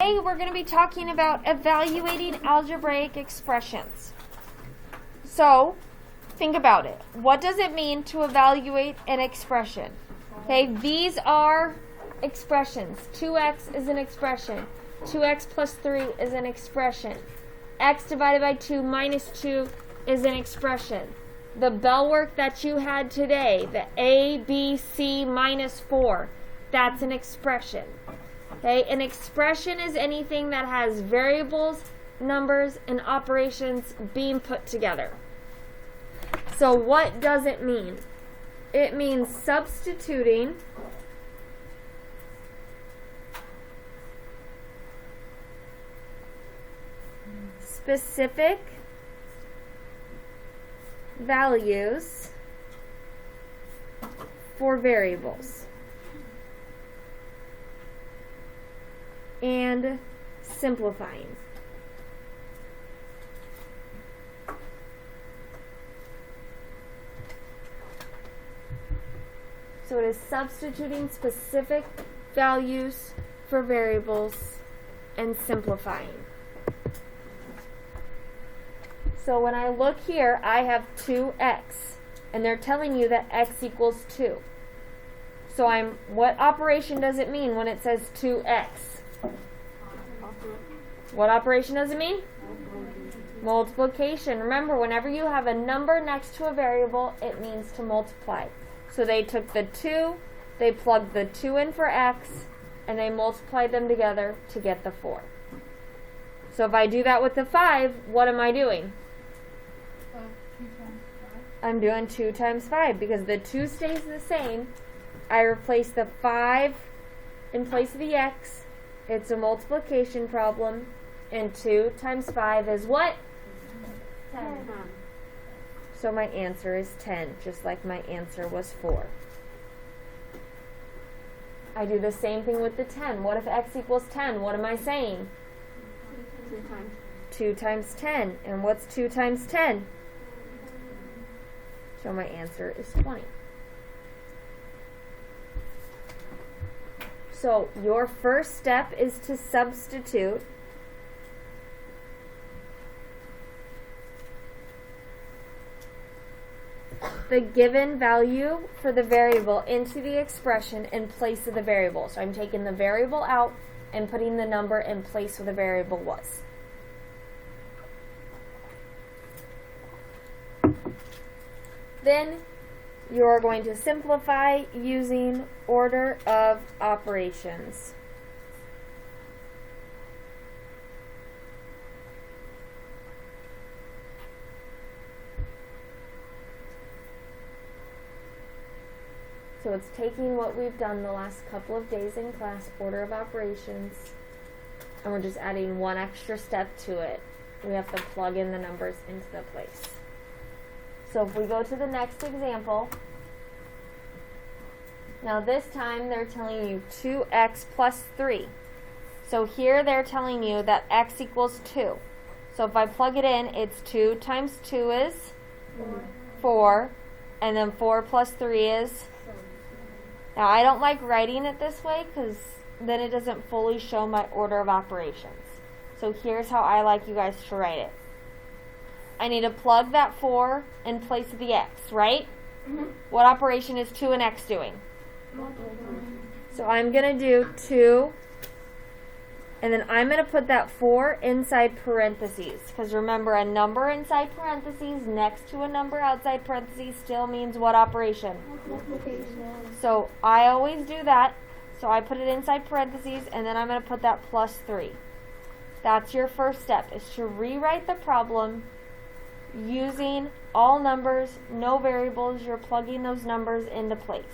today we're going to be talking about evaluating algebraic expressions. So, think about it. What does it mean to evaluate an expression? Okay, these are expressions. 2x is an expression. 2x plus 3 is an expression. X divided by 2 minus 2 is an expression. The bell work that you had today, the a, b, c minus 4, that's an expression. Okay, an expression is anything that has variables, numbers, and operations being put together. So what does it mean? It means substituting specific values for variables and simplifying. So it is substituting specific values for variables and simplifying. So when I look here, I have 2x, and they're telling you that x equals 2. So what operation does it mean when it says 2x? What operation does it mean? Multiplication. Remember, whenever you have a number next to a variable, it means to multiply. So they took the 2, they plugged the 2 in for x, and they multiplied them together to get the 4. So if I do that with the 5, what am I doing? I'm doing 2 times 5 because the 2 stays the same. I replace the 5 in place of the x. It's a multiplication problem. And 2 times 5 is what? 10. So my answer is 10, just like my answer was 4. I do the same thing with the 10. What if x equals 10? What am I saying? 2 times. 2 times 10. And what's 2 times 10? So my answer is 20. So your first step is to substitute the given value for the variable into the expression in place of the variable. So I'm taking the variable out and putting the number in place where the variable was. Then you are going to simplify using order of operations. So it's taking what we've done the last couple of days in class, order of operations, and we're just adding one extra step to it. We have to plug in the numbers into the place. So if we go to the next example, now this time they're telling you 2x plus 3. So here they're telling you that x equals 2. So if I plug it in, it's 2 times 2 is 4, and then 4 plus 3 is... Now I don't like writing it this way because then it doesn't fully show my order of operations. So here's how I like you guys to write it. I need to plug that 4 in place of the x, right? Mm-hmm. What operation is 2 and x doing? So I'm going to do 2, and then I'm going to put that 4 inside parentheses. Because remember, a number inside parentheses next to a number outside parentheses still means what operation? Multiplication. So I always do that. So I put it inside parentheses, and then I'm going to put that plus 3. That's your first step, is to rewrite the problem using all numbers, no variables. You're plugging those numbers into place.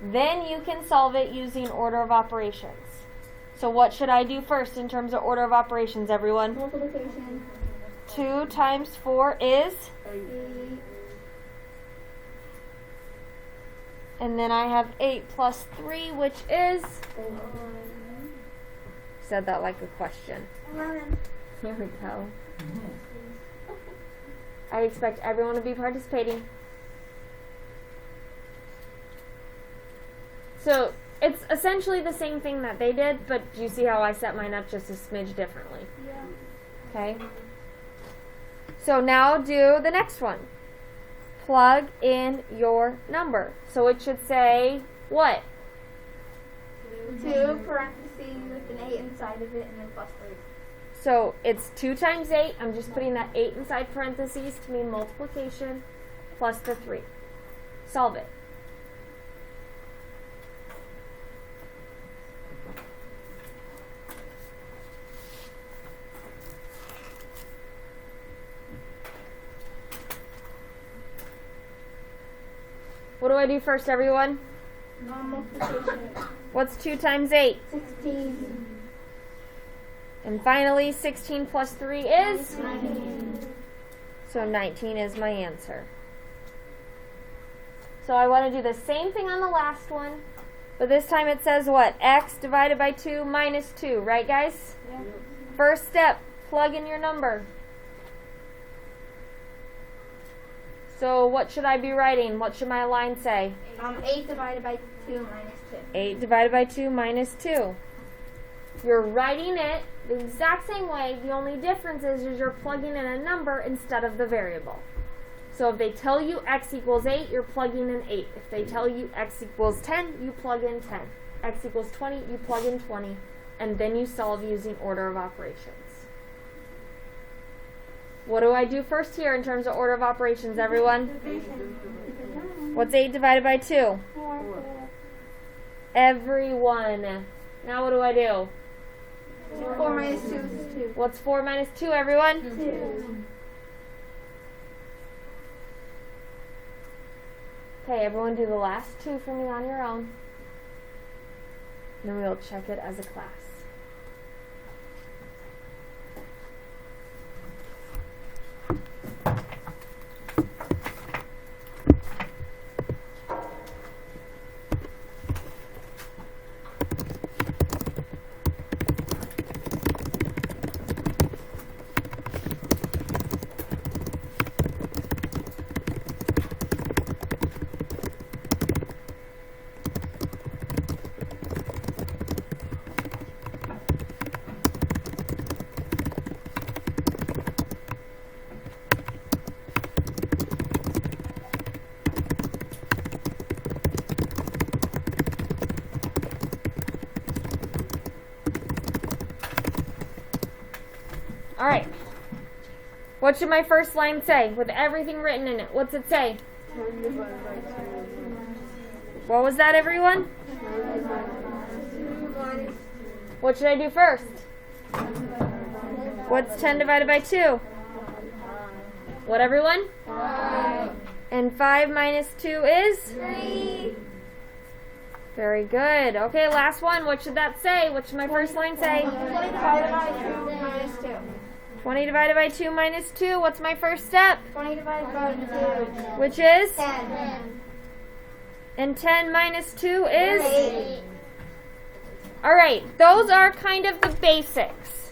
Then you can solve it using order of operations. So what should I do first in terms of order of operations, everyone? Multiplication. 2 times 4 is? 8. And then I have 8 plus 3, which is? Said that like a question. 11. Here we go. I expect everyone to be participating. So it's essentially the same thing that they did, but do you see how I set mine up just a smidge differently? Yeah. Okay. So now do the next one. Plug in your number. So it should say what? 2 parentheses with an 8 inside of it and then plus 3. So it's 2 times 8. I'm just putting that 8 inside parentheses to mean multiplication plus the 3. Solve it. What do I do first, everyone? Non-multiplication. What's 2 times 8? 16. And finally, 16 plus 3 is? 19. So 19 is my answer. So I want to do the same thing on the last one, but this time it says what? X divided by 2 minus 2, right guys? Yeah. First step, plug in your number. So what should I be writing? What should my line say? 8 divided by 2 minus 2. 8 divided by 2 minus 2. You're writing it the exact same way. The only difference is you're plugging in a number instead of the variable. So if they tell you x equals 8, you're plugging in 8. If they tell you x equals 10, you plug in 10. X equals 20, you plug in 20. And then you solve using order of operations. What do I do first here in terms of order of operations, everyone? What's 8 divided by 2? 4. Everyone. Now what do I do? 4 minus 2 is 2. What's 4 minus 2, everyone? 2. Okay, everyone do the last 2 for me on your own. Then we'll check it as a class. All right. What should my first line say with everything written in it? What's it say? What was that, everyone? What should I do first? What's 10 divided by 2? What, everyone? 5. And 5 minus 2 is? 3. Very good. Okay, last one. What should that say? What should my first line say? 20 divided by 2 minus 2. 20 divided by 2 minus 2. What's my first step? 20 divided by 2. Which is? 10. And 10 minus 2 is? 8. All right, those are kind of the basics.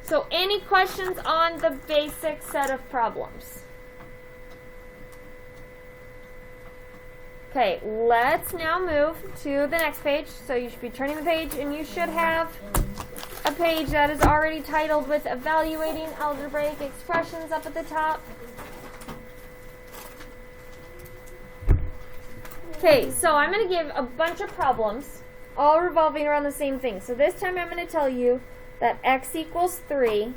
So any questions on the basic set of problems? Okay, let's now move to the next page. So you should be turning the page, and you should have a page that is already titled with Evaluating Algebraic Expressions up at the top. Okay, so I'm going to give a bunch of problems, all revolving around the same thing. So this time I'm going to tell you that x equals 3,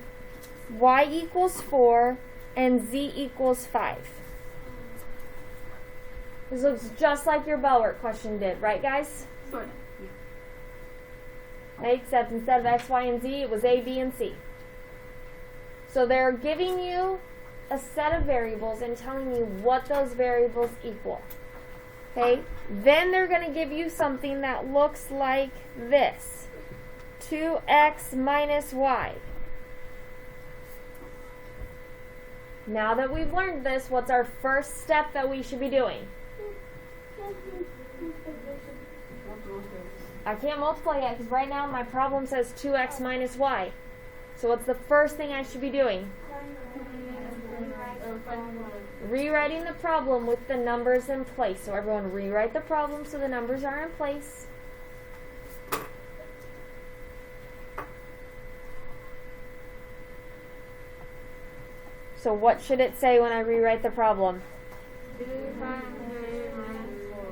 y equals 4, and z equals 5. This looks just like your Bellwork question did, right guys? Sort of. Right, except instead of x, y, and z, it was a, b, and c. So they're giving you a set of variables and telling you what those variables equal. Okay? Then they're going to give you something that looks like this. 2x minus y. Now that we've learned this, what's our first step that we should be doing? I can't multiply yet because right now my problem says 2x minus y. So what's the first thing I should be doing? Rewriting the problem with the numbers in place. So everyone rewrite the problem so the numbers are in place. So what should it say when I rewrite the problem? 2 times 3 minus 4.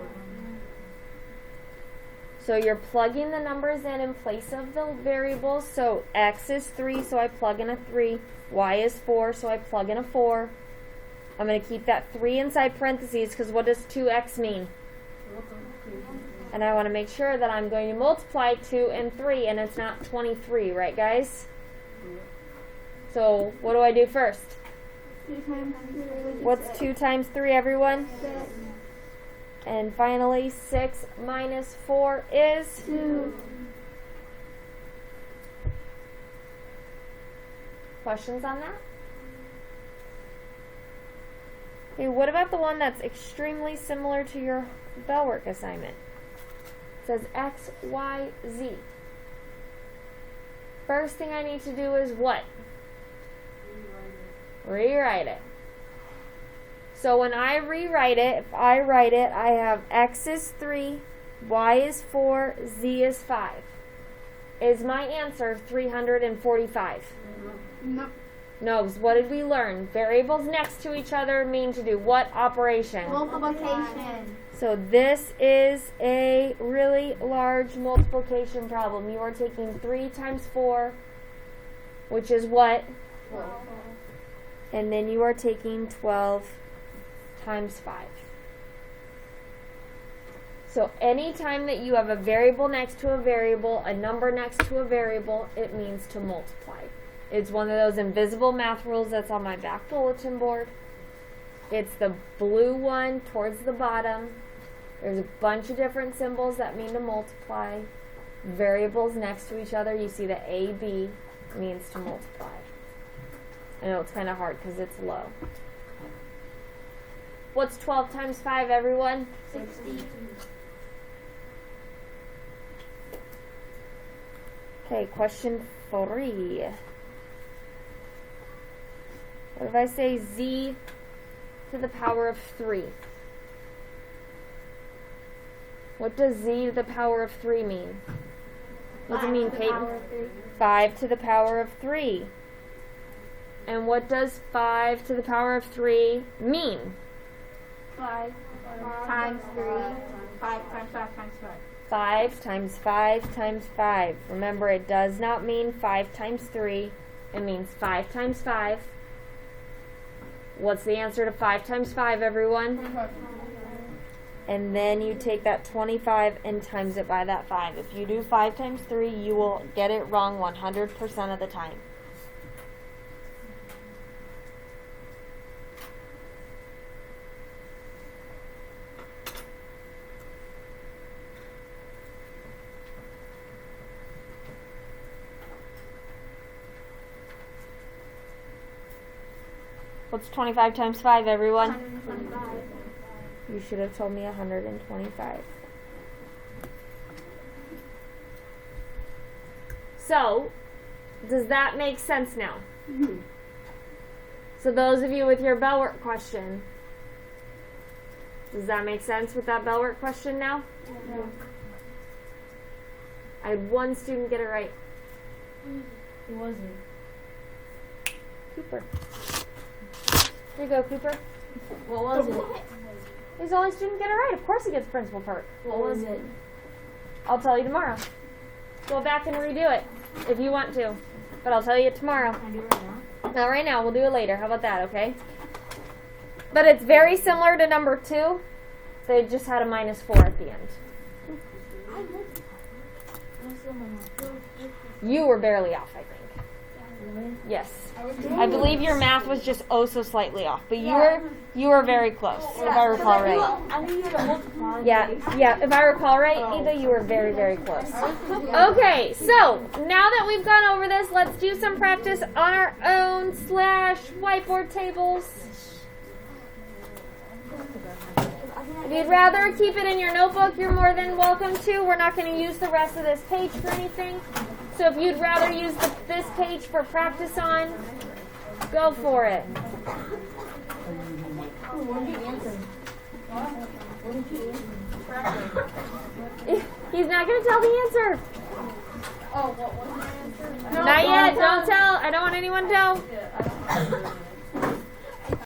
So you're plugging the numbers in place of the variables. So x is 3, so I plug in a 3. Y is 4, so I plug in a 4. I'm going to keep that 3 inside parentheses because what does 2x mean? And I want to make sure that I'm going to multiply 2 and 3, and it's not 23, right, guys? So what do I do first? 2 times 3. What's 2 times 3, everyone? 6. And finally, 6 minus 4 is 2. Questions on that? Okay, what about the one that's extremely similar to your bell work assignment? It says X, Y, Z. First thing I need to do is what? Rewrite it. So when I rewrite it, if I write it, I have X is 3, Y is 4, Z is 5. Is my answer 345? No. No, because what did we learn? Variables next to each other mean to do what operation? Multiplication. So this is a really large multiplication problem. You are taking 3 times 4, which is what? 12. And then you are taking 12 times 5. So anytime that you have a variable next to a variable, a number next to a variable, it means to multiply. It's one of those invisible math rules that's on my back bulletin board. It's the blue one towards the bottom. There's a bunch of different symbols that mean to multiply. Variables next to each other, you see the A, B means to multiply. I know it's kind of hard because it's low. What's 12 times 5, everyone? 60. Okay, question 3. What if I say Z to the power of 3? What does Z to the power of 3 mean? What does it mean, Peyton? 5 to the power of 3. And what does 5 to the power of 3 mean? 5 times 3. 5 times 5 times 5. 5 times 5 times 5. Remember, it does not mean 5 times 3. It means 5 times 5. What's the answer to 5 times 5, everyone? And then you take that 25 and times it by that 5. If you do 5 times 3, you will get it wrong 100% of the time. What's 25 times 5, everyone? 125. You should have told me 125. So, does that make sense now? So those of you with your bell work question, does that make sense with that bell work question now? No. I had one student get it right. Who was it? Cooper. Here you go, Cooper. What was it? He's the only student to get it right. Of course he gets principal perk. What was it? I'll tell you tomorrow. Go back and redo it if you want to. But I'll tell you tomorrow. Can I do it right now? Not right now. We'll do it later. How about that, okay? But it's very similar to number 2. They just had a -4 at the end. You were barely off, I think. Really? Yes. I believe your math was just oh so slightly off. But you were very close, if I recall right. I knew you had to multiply. Yeah, if I recall right, Eva, you were very, very close. Okay, so now that we've gone over this, let's do some practice on our own /whiteboard tables. If you'd rather keep it in your notebook, you're more than welcome to. We're not going to use the rest of this page for anything. So if you'd rather use this page for practice on, go for it. What did you answer? What did you answer? He's not going to tell the answer. Oh, what was my answer? Not yet. Don't tell. I don't want anyone to tell.